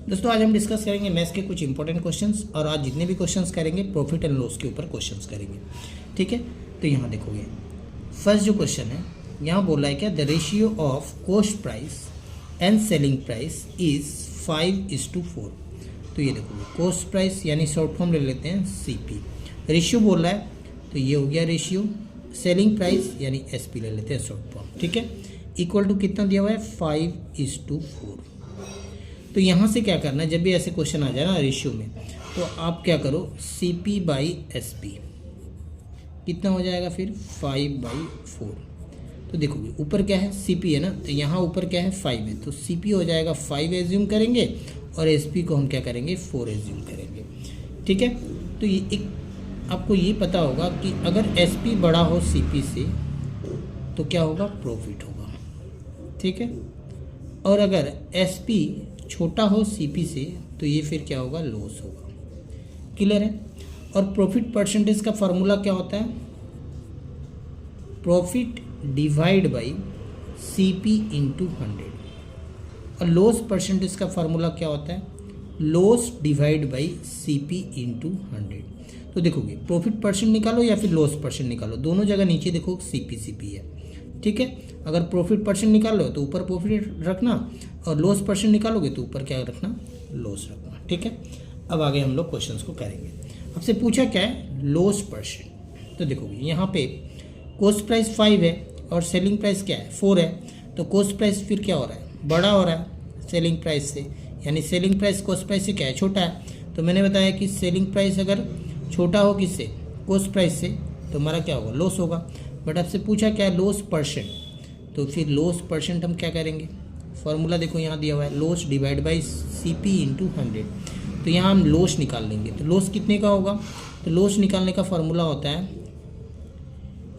दोस्तों आज हम डिस्कस करेंगे मैथ्स के कुछ इंपॉर्टेंट क्वेश्चंस और आज जितने भी क्वेश्चंस करेंगे प्रॉफिट एंड लॉस के ऊपर क्वेश्चंस करेंगे। ठीक है, तो यहाँ देखोगे फर्स्ट जो क्वेश्चन है यहाँ बोला है क्या, the ratio of cost price and selling price is 5:4। तो ये देखोगे कॉस्ट प्राइस यानी शॉर्ट फॉर्म ले लेते हैं CP, रेशियो बोल रहा है तो ये हो गया रेशियो, सेलिंग प्राइस यानी SP ले लेते हैं शॉर्ट फॉर्म। ठीक है, इक्वल टू कितना दिया हुआ है 5:4। तो यहाँ से क्या करना है, जब भी ऐसे क्वेश्चन आ जाए ना रेशियो में, तो आप क्या करो CP/SP कितना हो जाएगा फिर 5/4। तो देखोगे ऊपर क्या है CP है ना, तो यहाँ ऊपर क्या है 5 है, तो CP हो जाएगा 5 एज्यूम करेंगे और SP को हम क्या करेंगे 4 एज्यूम करेंगे। ठीक है, तो ये एक आपको ये पता होगा कि अगर SP बड़ा हो CP से तो क्या होगा, प्रॉफिट होगा। ठीक है, और अगर SP छोटा हो CP से तो ये फिर क्या होगा, लॉस होगा। क्लियर है। और प्रॉफिट परसेंटेज का फॉर्मूला क्या होता है, profit divide by CP into 100। और लॉस परसेंटेज का फॉर्मूला क्या होता है, loss divide by CP into 100। तो देखोगे प्रॉफिट परसेंट निकालो या फिर लॉस परसेंट निकालो, दोनों जगह नीचे देखो CP है। ठीक है, अगर प्रॉफिट परसेंट निकालो तो ऊपर प्रॉफिट रखना और लॉस परसेंट निकालोगे तो ऊपर क्या रखना, लॉस रखना। ठीक है, अब आगे हम लोग क्वेश्चंस को करेंगे। आपसे पूछा क्या है, लॉस परसेंट। तो देखोगे यहाँ पे कॉस्ट प्राइस 5 है और सेलिंग प्राइस क्या है 4 है, तो कॉस्ट प्राइस फिर क्या हो रहा है, बड़ा हो रहा है सेलिंग प्राइस से, यानी सेलिंग प्राइस कॉस्ट प्राइस से क्या है, छोटा है। तो मैंने बताया कि सेलिंग प्राइस अगर छोटा हो किससे, कॉस्ट प्राइस से, तो हमारा क्या होगा, लॉस होगा। बट आपसे पूछा क्या है, लॉस परसेंट, तो फिर लॉस परसेंट हम क्या करेंगे, फॉर्मूला देखो यहाँ दिया हुआ है, loss divide by CP into 100। तो यहाँ हम लॉस निकाल लेंगे, तो लॉस कितने का होगा, तो लॉस निकालने का फॉर्मूला होता है,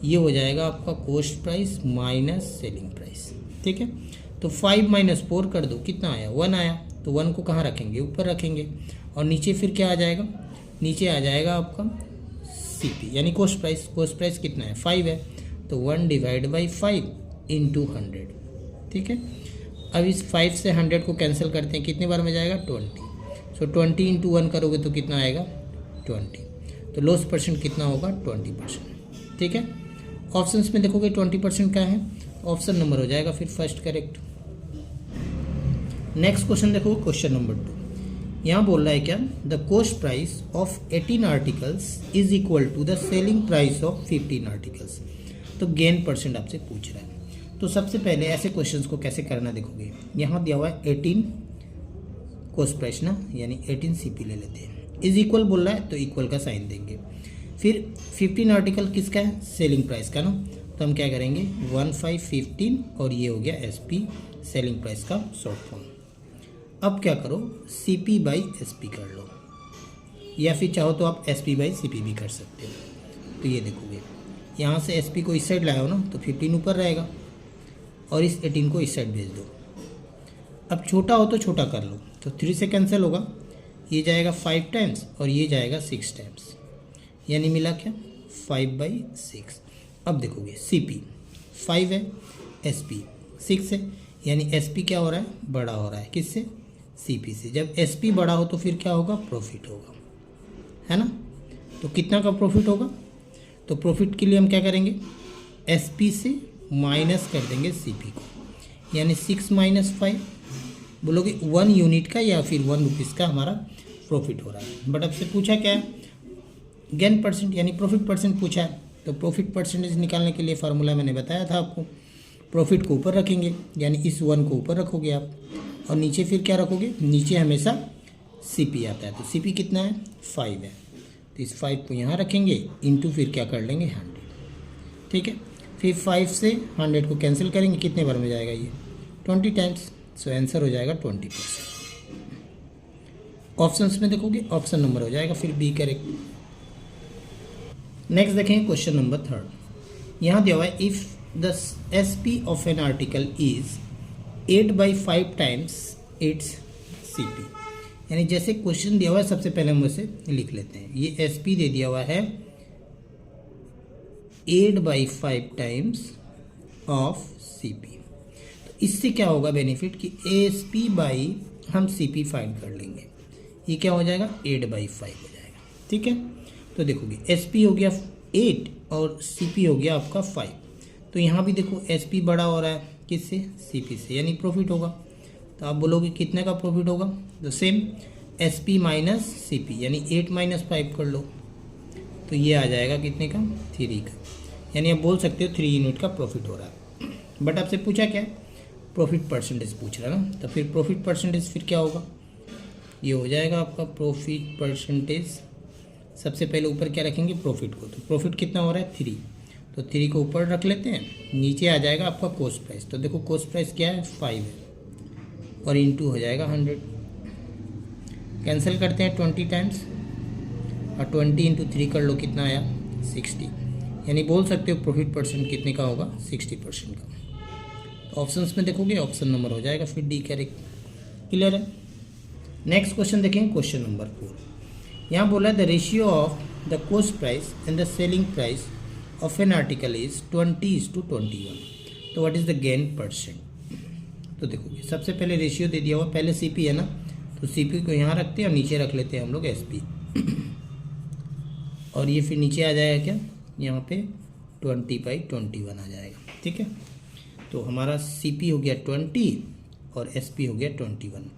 ये हो जाएगा आपका cost price minus selling price. ठीक है, तो 5 - 4 कर दो, कितना आया 1 आया, तो 1 को कहाँ रखेंगे, ऊपर रखेंगे। और नीचे फिर क्या आ जाएगा, नीचे आ जाएगा आपका CP यानी कॉस्ट प्राइस। कॉस्ट प्राइस कितना है 5 है, तो 1 डिवाइड बाई 5 इंटू 100। ठीक है, अब इस 5 से 100 को कैंसिल करते हैं, कितने बार में जाएगा 20। सो 20 इंटू 1 करोगे तो कितना आएगा 20। तो लॉस परसेंट कितना होगा 20%। ठीक है, ऑप्शंस में देखोगे 20% क्या है, ऑप्शन नंबर हो जाएगा फिर फर्स्ट करेक्ट। नेक्स्ट क्वेश्चन देखो, क्वेश्चन नंबर 2। यहाँ बोल रहा है क्या, the cost price of 18 articles is equal to the selling price of 15 articles. तो गेन परसेंट आपसे पूछ रहा है। तो सबसे पहले ऐसे क्वेश्चंस को कैसे करना देखोगे, यहाँ दिया हुआ है 18 कॉस्ट प्राइस ना, यानी 18 CP ले लेते हैं, इज इक्वल बोल रहा है तो इक्वल का साइन देंगे। फिर 15 आर्टिकल किसका है, सेलिंग प्राइस का ना, तो हम क्या करेंगे 15 और ये हो गया SP सेलिंग प्राइस का शॉर्ट फॉर्म। अब क्या करो CP/SP कर लो, या फिर चाहो तो आप SP/CP भी कर सकते हो। तो ये देखोगे यहाँ से SP को इस साइड लाओ ना, तो 15 ऊपर रहेगा और इस 18 को इस साइड भेज दो। अब छोटा हो तो छोटा कर लो, तो 3 से कैंसिल होगा, ये जाएगा 5 टाइम्स और ये जाएगा 6 टाइम्स, यानी मिला क्या 5/6। अब देखोगे CP 5 है, SP 6 है, यानी SP क्या हो रहा है, बड़ा हो रहा है किससे, CP से। जब SP बड़ा हो तो फिर क्या होगा, प्रॉफिट होगा, है ना। तो कितना का प्रॉफिट होगा, तो प्रॉफिट के लिए हम क्या करेंगे SP से माइनस कर देंगे CP को, यानी 6 - 5 बोलोगे 1 यूनिट का या फिर 1 रुपीज़ का हमारा प्रॉफिट हो रहा है। बट आपसे पूछा क्या है, गेन परसेंट यानी प्रॉफिट परसेंट पूछा है। तो प्रॉफिट परसेंटेज निकालने के लिए फार्मूला मैंने बताया था आपको, प्रॉफिट को ऊपर रखेंगे, यानी इस 1 को ऊपर रखोगे आप, और नीचे फिर क्या रखोगे, नीचे हमेशा CP आता है। तो CP कितना है 5 है, तो इस 5 को यहाँ रखेंगे, इंटू फिर क्या कर लेंगे 100। ठीक है, फिर 5 से 100 को कैंसिल करेंगे, कितने बार में जाएगा ये 20 टाइम्स। सो आंसर हो जाएगा 20%। ऑप्शंस में देखोगे ऑप्शन नंबर हो जाएगा फिर B करेक्ट। नेक्स्ट देखेंगे क्वेश्चन नंबर 3। यहाँ दिया हुआ है, if the SP of an article is 8/5 times it's CP। यानी जैसे क्वेश्चन दिया हुआ है, सबसे पहले हम उसे लिख लेते हैं। ये SP दे दिया हुआ है 8/5 टाइम्स ऑफ CP। तो इससे क्या होगा बेनिफिट कि ASP बाई हम CP फाइंड कर लेंगे। ये क्या हो जाएगा 8/5 हो जाएगा। ठीक है, तो देखोगे SP हो गया 8 और CP हो गया आपका 5। तो यहाँ भी देखो SP बड़ा हो रहा है किससे, CP से, यानी प्रॉफिट होगा। तो आप बोलोगे कितने का प्रॉफिट होगा, तो सेम SP माइनस CP यानी 8 - 5 कर लो, तो ये आ जाएगा कितने का 3 का। यानी आप बोल सकते हो 3 यूनिट का प्रॉफिट हो रहा है। बट आपसे पूछा क्या है, प्रॉफिट परसेंटेज पूछ रहा है ना, तो फिर प्रॉफिट परसेंटेज फिर क्या होगा, ये हो जाएगा आपका प्रॉफिट परसेंटेज। सबसे पहले ऊपर क्या रखेंगे, प्रॉफिट को। तो प्रॉफिट कितना हो रहा है 3, तो 3 को ऊपर रख लेते हैं, नीचे आ जाएगा आपका कॉस्ट प्राइस। तो देखो कॉस्ट प्राइस क्या है 5 है और इंटू हो जाएगा 100। कैंसिल करते हैं 20 टाइम्स और 20 × 3 कर लो, कितना आया 60। यानी बोल सकते हो प्रॉफिट परसेंट कितने का होगा 60% का। तो ऑप्शंस में देखोगे ऑप्शन नंबर हो जाएगा फिर D करेक्ट। क्लियर है। नेक्स्ट क्वेश्चन देखेंगे, क्वेश्चन नंबर 4। यहाँ बोला the ratio of the cost price and the selling price of an article is 20:21। तो what is the gain percent. तो देखोगे सबसे पहले रेशियो दे दिया हुआ, पहले CP है ना, तो CP को यहाँ रखते हैं और नीचे रख लेते हैं हम लोग SP। और ये फिर नीचे आ जाएगा क्या, यहाँ पे 20/21 आ जाएगा। ठीक है, तो हमारा CP हो गया 20 और SP हो गया 21।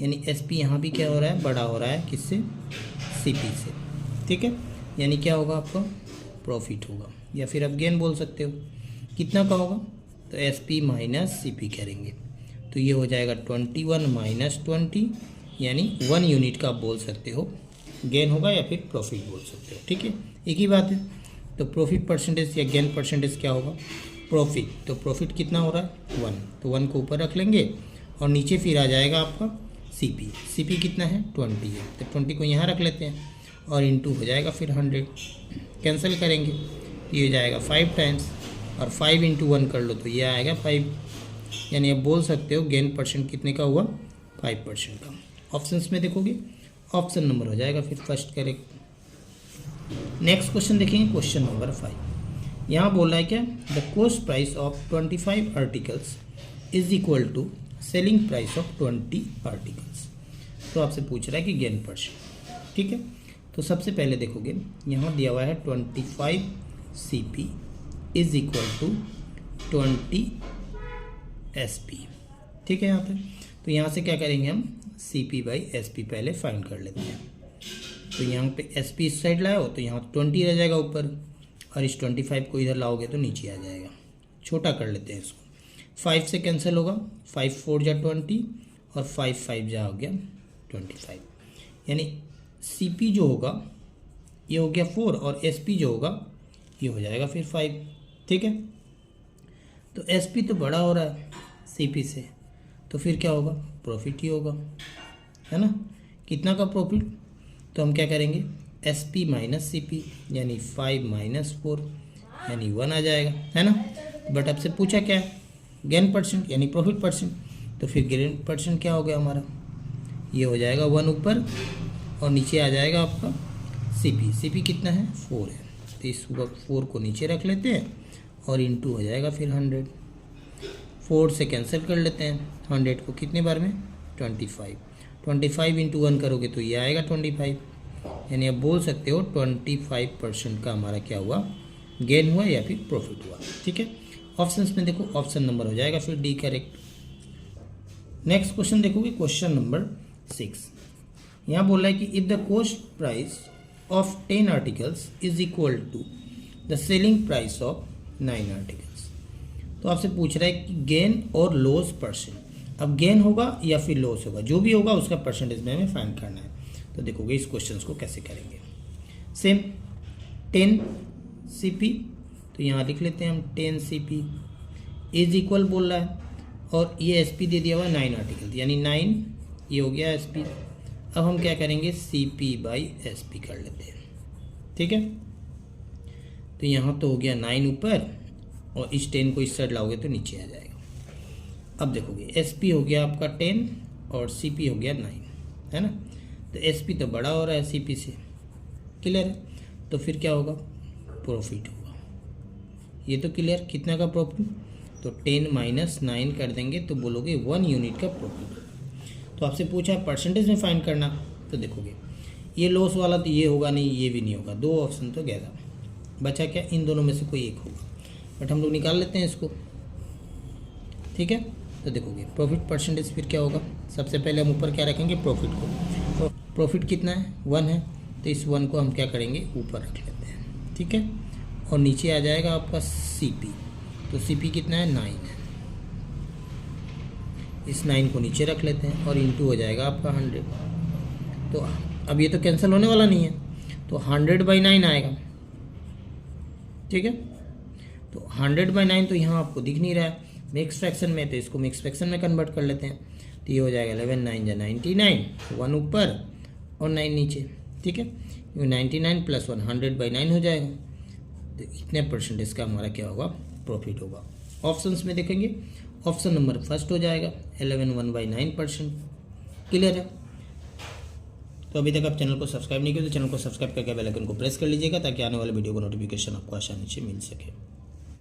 यानी SP यहाँ भी क्या हो रहा है, बड़ा हो रहा है किससे, CP से। ठीक है, यानी क्या होगा आपका प्रॉफिट होगा, या फिर आप गेन बोल सकते हो। कितना का होगा, तो SP माइनस CP करेंगे, तो ये हो जाएगा 21 - 20, यानी 1 यूनिट का आप बोल सकते हो गेन होगा या फिर प्रॉफिट बोल सकते हो। ठीक है, एक ही बात है। तो प्रॉफिट परसेंटेज या गेन परसेंटेज क्या होगा, प्रॉफिट। तो प्रॉफिट कितना हो रहा है 1, तो 1 को ऊपर रख लेंगे और नीचे फिर आ जाएगा आपका CP। CP कितना है 20 है, तो 20 को यहाँ रख लेते हैं और इंटू हो जाएगा फिर 100। कैंसिल करेंगे, ये हो जाएगा 5 टाइम्स और 5 × 1 कर लो, तो ये आएगा 5। यानी आप बोल सकते हो गेन परसेंट कितने का हुआ 5% का। ऑप्शंस में देखोगे ऑप्शन नंबर हो जाएगा फिर फर्स्ट करेक्ट। नेक्स्ट क्वेश्चन देखेंगे, क्वेश्चन नंबर 5। यहाँ बोला है क्या, the cost price of 25 articles is equal to selling price of 20 articles. तो आपसे पूछ रहा है कि गेन परसेंट। ठीक है, तो सबसे पहले देखोगे यहाँ दिया हुआ है 25 CP is equal to 20 SP। ठीक है, यहाँ पे तो यहाँ से क्या करेंगे हम CP/SP पहले फाइंड कर लेते हैं। तो यहाँ पे SP इस साइड लाओ तो यहाँ 20 रह जाएगा ऊपर, और इस 25 को इधर लाओगे तो नीचे आ जाएगा। छोटा कर लेते हैं इसको, 5 से कैंसिल होगा, 5 × 4 = 20 और 5 × 5 हो गया 25। यानी CP जो होगा ये हो गया 4 और SP जो होगा ये हो जाएगा फिर 5। ठीक है, तो SP तो बड़ा हो रहा है CP से, तो फिर क्या होगा प्रॉफिट ही होगा, है ना। कितना का प्रॉफिट, तो हम क्या करेंगे SP माइनस CP यानी 5 - 4 यानी 1 आ जाएगा, है ना। बट आपसे पूछा क्या है गेन परसेंट यानी प्रॉफिट परसेंट, तो फिर गेन परसेंट क्या हो गया हमारा, ये हो जाएगा 1 ऊपर और नीचे आ जाएगा आपका CP कितना है 4 है, तो इस 4 को नीचे रख लेते हैं और इंटू हो जाएगा फिर 100। 4 से कैंसिल कर लेते हैं, 100 को कितने बार में 25 × 1 करोगे तो ये आएगा 25। यानी आप बोल सकते हो 25% का हमारा क्या हुआ गेन हुआ या फिर प्रॉफिट हुआ। ठीक है, ऑप्शंस में देखो ऑप्शन नंबर हो जाएगा फिर D करेक्ट। नेक्स्ट क्वेश्चन देखोगे, क्वेश्चन नंबर 6। यहाँ बोल रहा है कि if the cost price of 10 articles is equal to the selling price of 9 articles. तो आपसे पूछ रहा है कि गेन और लॉस परसेंट। अब गेन होगा या फिर लॉस होगा, जो भी होगा उसका परसेंटेज में हमें फाइंड करना है। तो देखोगे इस क्वेश्चन को कैसे करेंगे। सेम 10 CP, तो यहाँ लिख लेते हैं हम 10 CP इज इक्वल बोल रहा है, और ये SP दे दिया हुआ 9 आर्टिकल यानी 9 ये हो गया SP। अब हम क्या करेंगे CP/SP कर लेते हैं। ठीक है, तो यहाँ तो हो गया 9 ऊपर और इस 10 को इस साइड लाओगे तो नीचे आ जाएगा। अब देखोगे SP हो गया आपका 10 और CP हो गया 9, है ना। तो SP तो बड़ा हो रहा है CP से, क्लियर है। तो फिर क्या होगा प्रॉफिट होगा, ये तो क्लियर। कितना का प्रॉफिट, तो 10 - 9 कर देंगे तो बोलोगे 1 यूनिट का प्रॉफिट। तो तो आपसे पूछा है परसेंटेज में फाइंड करना, तो देखोगे ये लॉस वाला तो ये होगा नहीं, ये भी नहीं होगा, 2 ऑप्शन तो गया था, बचा क्या, इन दोनों में से कोई एक होगा, बट हम लोग निकाल लेते हैं इसको, ठीक है। तो देखोगे प्रॉफिट परसेंटेज फिर क्या होगा, सबसे पहले हम ऊपर क्या रखेंगे, प्रॉफिट को, तो प्रॉफिट कितना है 1 है, तो इस 1 को हम क्या करेंगे ऊपर रख लेते हैं, ठीक है। और नीचे आ जाएगा आपका CP, तो CP कितना है 9 है, इस 9 को नीचे रख लेते हैं और इंटू हो जाएगा आपका 100। तो अब ये तो कैंसिल होने वाला नहीं है, तो 100/9 आएगा, ठीक है। तो 100/9 तो यहाँ आपको दिख नहीं रहा है मिक्स फ्रैक्शन में, तो इसको मिक्स फ्रैक्शन में कन्वर्ट कर लेते हैं, तो ये हो जाएगा 11 9 जा 99, 1 ऊपर और 9 नीचे, ठीक है। 99 + 1 100/9 हो जाएगा, तो इतने परसेंटेज का हमारा क्या होगा, प्रॉफिट होगा। ऑप्शंस में देखेंगे, ऑप्शन नंबर फर्स्ट हो जाएगा 11 1/9%, क्लियर है। तो अभी तक आप चैनल को सब्सक्राइब नहीं किया तो चैनल को सब्सक्राइब करके बेल आइकन को प्रेस कर लीजिएगा, ताकि आने वाले वीडियो को नोटिफिकेशन आपको आसानी से मिल सके।